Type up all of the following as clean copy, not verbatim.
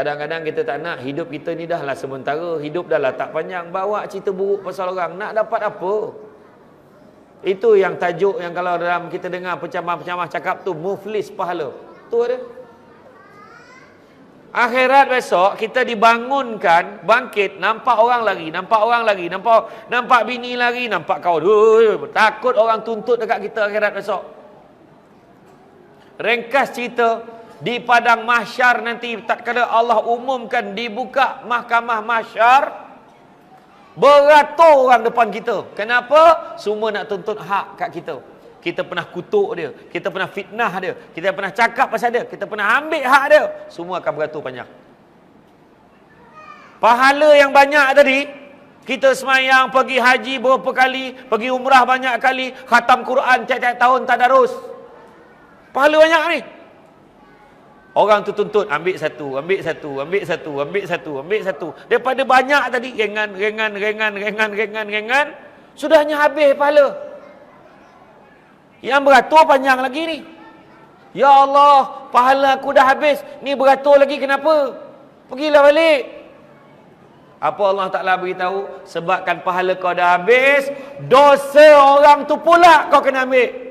Kadang-kadang kita tak nak, hidup kita ni dah lah sementara, hidup dah lah tak panjang, bawa cerita buruk pasal orang, nak dapat apa? Itu yang tajuk yang kalau dalam kita dengar pencamah-pencamah cakap tu, muflis pahala. Tu ada. Akhirat besok kita dibangunkan, bangkit, nampak orang lagi, nampak bini lagi, nampak kawan. Takut orang tuntut dekat kita akhirat besok. Ringkas cerita, di padang mahsyar nanti tatkala Allah umumkan dibuka mahkamah mahsyar, beratus orang depan kita. Kenapa? Semua nak tuntut hak kat kita. Kita pernah kutuk dia, kita pernah fitnah dia, kita pernah cakap pasal dia, kita pernah ambil hak dia. Semua akan beratur panjang. Pahala yang banyak tadi, kita semayang, pergi haji berapa kali, pergi umrah banyak kali, khatam Quran tiap-tiap tahun tadarus. Pahala banyak ni. Orang tu tuntut, ambil satu. Daripada banyak tadi, ringan. Sudahnya habis pahala. Yang beratur panjang lagi ni. Ya Allah, pahala aku dah habis. Ni beratur lagi, kenapa? Pergilah balik. Apa Allah Ta'ala beritahu? Sebabkan pahala kau dah habis, dosa orang tu pula kau kena ambil.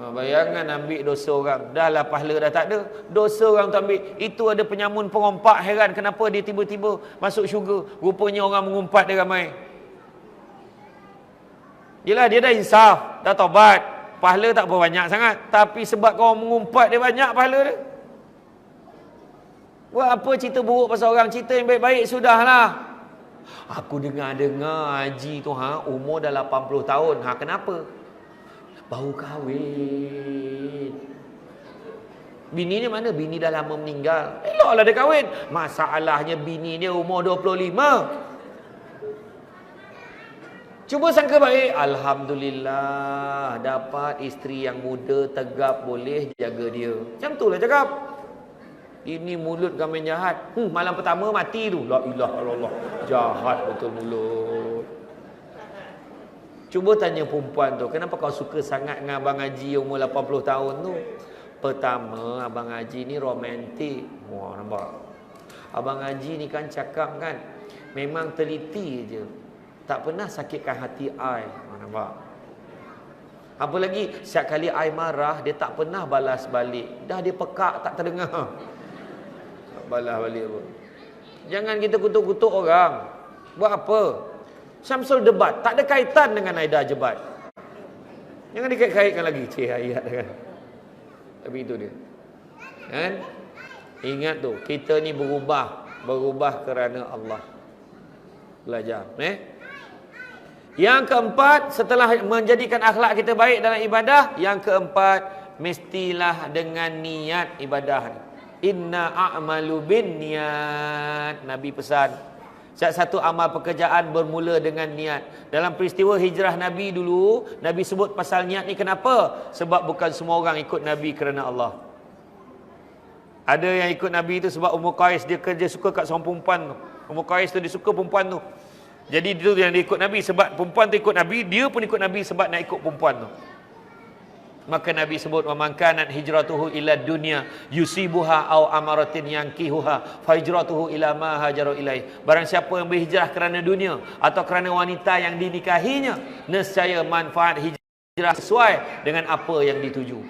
Bayangan ambil dosa orang. Dah lah pahala dah tak ada, dosa orang tu ambil. Itu ada penyamun pengumpat, heran kenapa dia tiba-tiba masuk syurga. Rupanya orang mengumpat dia ramai. Yelah, dia dah insaf, dah taubat, pahala tak berapa banyak sangat. Tapi sebab kau mengumpat dia banyak pahala dia. Buat apa cerita buruk pasal orang? Cerita yang baik-baik sudahlah. Aku dengar-dengar haji tu umur dah 80 tahun. Kenapa? Baru kahwin. Bini ni mana? Bini dah lama meninggal. Eloklah dia kahwin. Masalahnya bini dia umur 25. Cuba sangka baik. Alhamdulillah, dapat isteri yang muda, tegap, boleh jaga dia. Macam tu lah cakap. Ini mulut kau main jahat. Malam pertama mati tu. La ilaha illallah. Jahat betul mulut. Cuba tanya perempuan tu, kenapa kau suka sangat dengan Abang Haji umur 80 tahun tu? Pertama, Abang Haji ni romantik. Wah, nampak? Abang Haji ni kan cakap kan, memang teliti je. Tak pernah sakitkan hati I. Nampak? Apa lagi? Setiap kali I marah, dia tak pernah balas balik. Dah dia pekak, tak terdengar. Tak balas balik pun. Jangan kita kutuk-kutuk orang. Buat apa? Syamsul debat, tak ada kaitan dengan Aida Jebat. Jangan dikait-kaitkan lagi. Ayat kan. Tapi itu dia. Kan? Ingat tu, kita ni berubah kerana Allah. Belajar, Yang keempat, setelah menjadikan akhlak kita baik dalam ibadah, yang keempat, mestilah dengan niat ibadah. Inna a'malu bin niat. Nabi pesan, satu amal pekerjaan bermula dengan niat. Dalam peristiwa hijrah Nabi dulu, Nabi sebut pasal niat ni kenapa? Sebab bukan semua orang ikut Nabi kerana Allah. Ada yang ikut Nabi tu sebab Ummu Qais, dia suka kat seorang perempuan tu. Ummu Qais tu dia suka perempuan tu. Jadi itu yang dia ikut Nabi sebab perempuan tu ikut Nabi, dia pun ikut Nabi sebab nak ikut perempuan tu. Maka Nabi sebut, wa man kanat hijratuhu ila dunya yusibuha aw amaratin yankihuha fa hijratuhu ila ma hajaru ilaih. Barang siapa yang berhijrah kerana dunia atau kerana wanita yang dinikahinya, nescaya manfaat hijrah sesuai dengan apa yang dituju.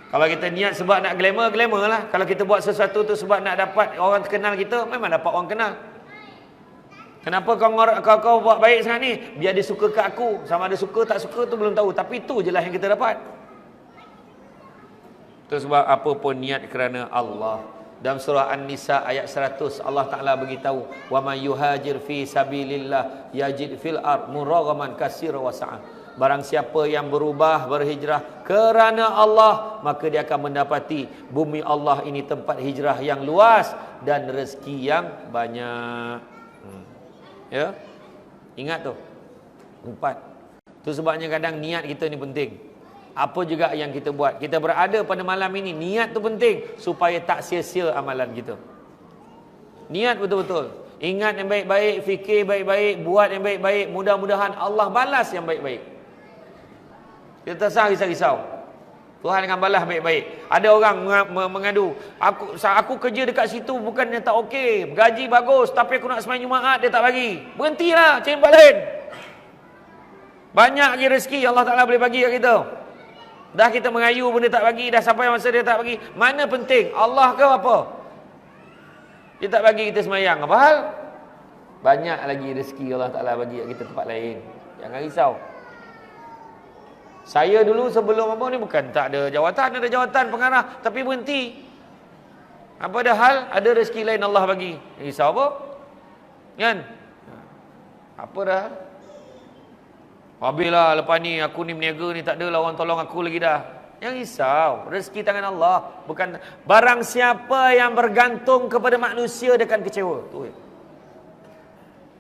Kalau kita niat sebab nak glamour lah. Kalau kita buat sesuatu tu sebab nak dapat orang kenal kita, memang dapat orang kenal. Kenapa kau buat baik sangat ni? Biar dia suka kat aku. Sama ada suka tak suka tu belum tahu. Tapi tu je lah yang kita dapat. Itu sebab apa pun niat kerana Allah. Dalam surah An-Nisa ayat 100, Allah Ta'ala beritahu, wa man yuhajir fi sabilillah yajid fil ard muraghaman katsira wa sa'ah. Barang siapa yang berhijrah kerana Allah, maka dia akan mendapati bumi Allah ini tempat hijrah yang luas dan rezeki yang banyak. Ya, ingat tu 4. Tu sebabnya kadang niat kita ni penting. Apa juga yang kita buat, kita berada pada malam ini, niat tu penting supaya tak sia-sia amalan kita. Niat betul-betul, ingat yang baik-baik, fikir baik-baik, buat yang baik-baik. Mudah-mudahan Allah balas yang baik-baik. Kita tak usah risau. Tuhan akan balas baik-baik. Ada orang mengadu, aku kerja dekat situ bukannya tak okey, gaji bagus, tapi aku nak sembahyang Jumaat dia tak bagi. Berhentilah, cari tempat lain. Banyak lagi rezeki Allah Ta'ala boleh bagi kat kita. Dah kita mengayu pun dia tak bagi, dah sampai masa dia tak bagi. Mana penting, Allah ke apa? Dia tak bagi kita sembahyang, apa hal? Banyak lagi rezeki Allah Ta'ala bagi kat kita tempat lain. Jangan risau. Saya dulu sebelum apa ni bukan tak ada jawatan, ada jawatan pengarah tapi berhenti. Apa dah hal? Ada rezeki lain Allah bagi. Risau apa? Kan? Apa dah? Habislah lepas ni aku ni berniaga ni tak ada lah orang tolong aku lagi dah. Yang risau, rezeki tangan Allah. Bukan barang siapa yang bergantung kepada manusia dia akan kecewa. Tu.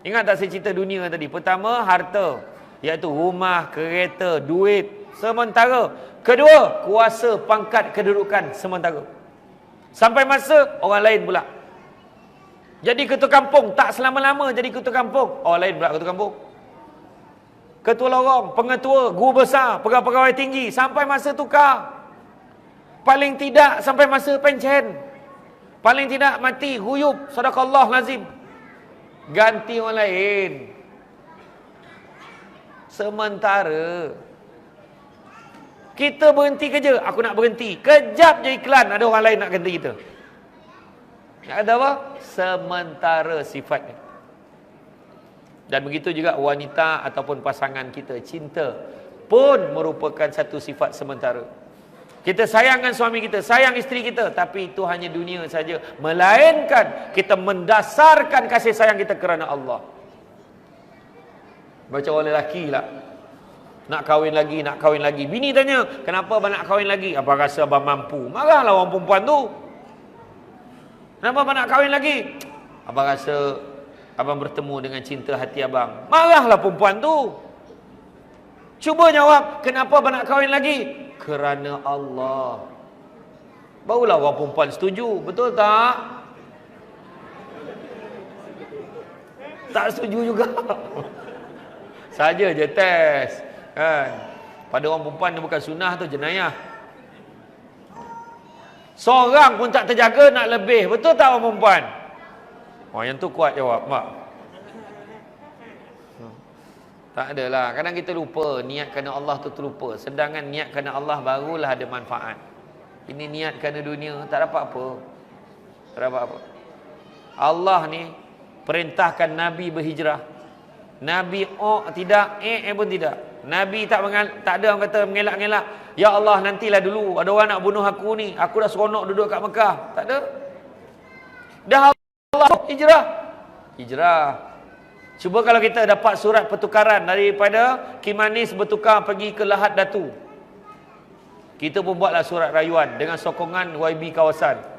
Ingat tak saya cerita dunia tadi? Pertama harta, iaitu rumah, kereta, duit sementara. Kedua, kuasa, pangkat, kedudukan sementara. Sampai masa orang lain pula. Jadi ketua kampung tak selama-lama jadi ketua kampung, orang lain pula ketua kampung. Ketua lorong, pengetua, guru besar, pegawai-pegawai tinggi, sampai masa tukar. Paling tidak sampai masa pencen. Paling tidak mati huyub, sadaqallah lazim. Ganti orang lain. Sementara kita berhenti kerja, aku nak berhenti. Kejap je iklan, ada orang lain nak ganti kita. Ada apa? Sementara sifatnya. Dan begitu juga wanita ataupun pasangan kita, cinta pun merupakan satu sifat sementara. Kita sayangkan suami kita, sayang isteri kita, tapi itu hanya dunia saja. Melainkan kita mendasarkan kasih sayang kita kerana Allah. Macam orang lelaki lah, nak kahwin lagi, nak kahwin lagi. Bini tanya, kenapa abang nak kahwin lagi? Abang rasa abang mampu. Marahlah orang perempuan tu. Kenapa abang nak kahwin lagi? Abang rasa abang bertemu dengan cinta hati abang. Marahlah perempuan tu. Cuba jawab, kenapa abang nak kahwin lagi? Kerana Allah. Barulah orang perempuan setuju. Betul tak? Tak setuju juga. Saja je test kan. Pada orang perempuan dia bukan sunnah tu, jenayah. Seorang pun tak terjaga nak lebih. Betul tak orang perempuan? Oh yang tu kuat jawab, mak. Tak adalah. Kadang kita lupa niat kerana Allah tu terlupa. Sedangkan niat kerana Allah barulah ada manfaat. Ini niat kerana dunia tak dapat apa. Tak dapat apa. Allah ni perintahkan Nabi berhijrah. Nabi tidak, pun tidak. Nabi tak ada orang kata mengelak-ngelak. Ya Allah nantilah dulu, ada orang nak bunuh aku ni. Aku dah seronok duduk kat Mekah. Tak ada. Dah Allah hijrah. Hijrah. Cuba kalau kita dapat surat pertukaran daripada Kimanis bertukar pergi ke Lahad Datu. Kita pun buatlah surat rayuan dengan sokongan YB kawasan.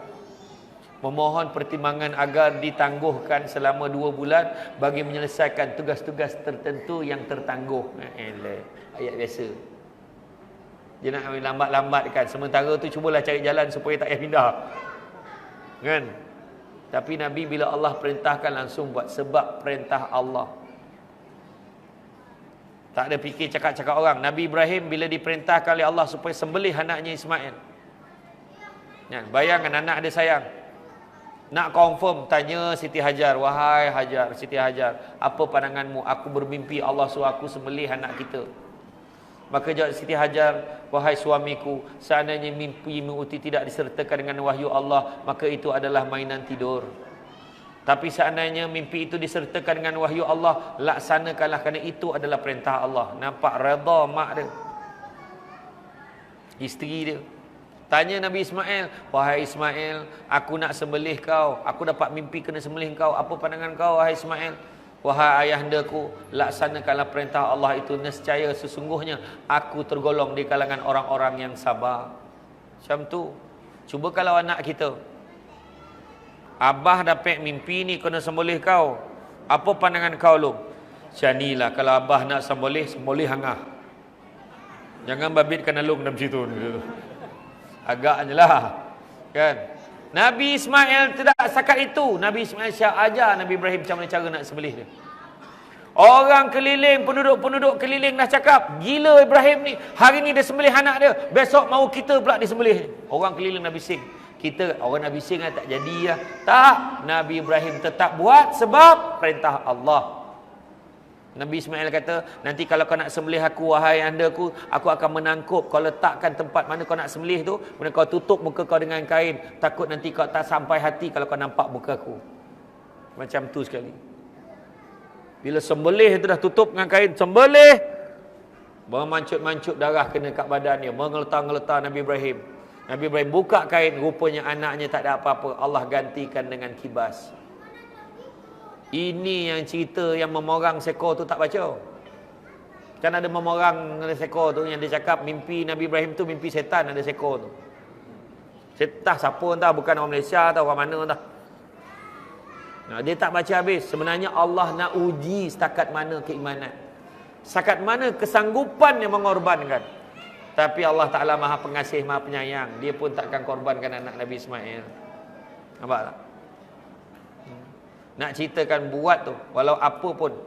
Memohon pertimbangan agar ditangguhkan selama 2 bulan bagi menyelesaikan tugas-tugas tertentu yang tertangguh. Ayat biasa. Dia nak lambat-lambatkan. Sementara tu cubalah cari jalan supaya tak payah pindah. Kan? Tapi Nabi bila Allah perintahkan langsung buat sebab perintah Allah. Tak ada fikir cakap-cakap orang. Nabi Ibrahim bila diperintahkan oleh Allah supaya sembelih anaknya Ismail. Kan? Bayangkan anak dia sayang. Nak confirm, tanya Siti Hajar. Wahai Hajar, Siti Hajar, apa pandanganmu? Aku bermimpi Allah suruh aku sembelih anak kita. Maka jawab Siti Hajar, wahai suamiku, seandainya mimpi-mu tidak disertakan dengan wahyu Allah, maka itu adalah mainan tidur. Tapi seandainya mimpi itu disertakan dengan wahyu Allah, laksanakanlah kerana itu adalah perintah Allah. Nampak redha mak dia, isteri dia. Tanya Nabi Ismail, wahai Ismail, aku nak sembelih kau. Aku dapat mimpi kena sembelih kau. Apa pandangan kau, wahai Ismail? Wahai ayahandaku, laksanakanlah perintah Allah itu. Nescaya sesungguhnya aku tergolong di kalangan orang-orang yang sabar. Macam tu. Cuba kalau anak kita, abah dapat mimpi ni kena sembelih kau. Apa pandangan kau lu? Macam ni lah, kalau abah nak sembelih, sembelih hangah. Jangan babitkan alung dalam situ. Agaknya lah, kan? Nabi Ismail tidak sakat itu. Nabi Ismail ajar Nabi Ibrahim macam mana cara nak sembelih dia. Orang keliling, penduduk-penduduk keliling dah cakap, gila Ibrahim ni. Hari ni dia sembelih anak dia, besok mau kita pula disembelih. Orang keliling Nabi bising. Kita orang Nabi bising tak jadi ya. Tak, Nabi Ibrahim tetap buat sebab perintah Allah. Nabi Ismail kata, nanti kalau kau nak sembelih aku, wahai andaku, aku akan menangkup kau, letakkan tempat mana kau nak sembelih tu, kemudian kau tutup muka kau dengan kain. Takut nanti kau tak sampai hati kalau kau nampak muka aku. Macam tu sekali. Bila sembelih tu dah tutup dengan kain, sembelih, bermancut-mancut darah kena kat badan dia, mengeletar-ngeletar Nabi Ibrahim. Nabi Ibrahim buka kain, rupanya anaknya tak ada apa-apa. Allah gantikan dengan kibas. Ini yang cerita yang memorang sekor tu tak baca. Kan ada memorang sekor tu yang dia cakap mimpi Nabi Ibrahim tu mimpi setan, ada sekor tu. Setan siapa entah, bukan orang Malaysia atau orang mana entah. Nah, dia tak baca habis. Sebenarnya Allah nak uji setakat mana keimanan, setakat mana kesanggupan yang mengorbankan. Tapi Allah Ta'ala maha pengasih, maha penyayang. Dia pun takkan korbankan anak Nabi Ismail. Nampak tak? Nak ceritakan buat tu, walau apa pun